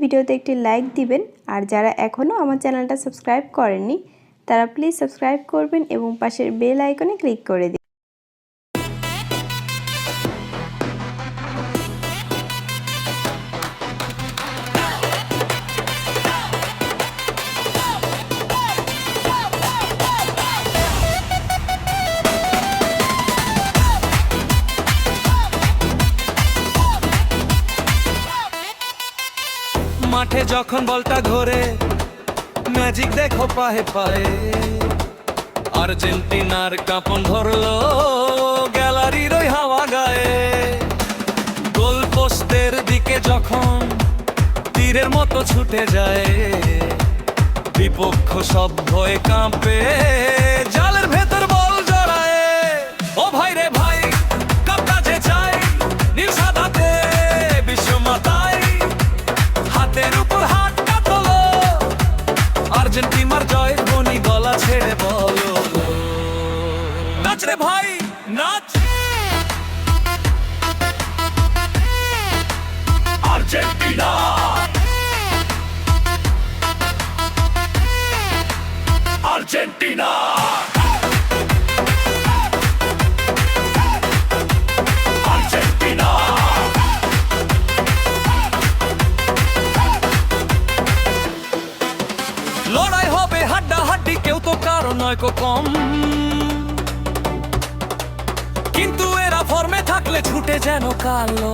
ভিডিওতে একটি লাইক দিবেন। আর যারা এখনও আমার চ্যানেলটা সাবস্ক্রাইব করেননি তারা প্লিজ সাবস্ক্রাইব করবেন এবং পাশের বেল আইকনে ক্লিক করে দিন। মাঠে যখন বলটা ঘোরে ম্যাজিক দেখো পায়ে পায়ে, আর্জেন্টিনার কাঁপন ধরলো গ্যালারির ওই হাওয়া গায়ে। গোল পোস্টের দিকে যখন তীরের মতো ছুটে যায়, বিপক্ষ সব ভয়ে কাঁপে, জালের ভেতর বল জড়ায়। ও ভাই রে ভাই, কাপটা যে চাই নীল সাদাতে বিশ্বমাতায়, হাতের উপর হাতটা তোলো, আর্জেন্টিনার জয় ধ্বনি গলা ছেড়ে বলো, নাচ রে ভাই নাচ। Argentina Argentina Argentina. লড়াই হবে হাড্ডা হাড্ডি, কেউ তো কারো নয় কো কম, কিন্তু এরা ফর্মে থাকলে ছুটে যেন কালো।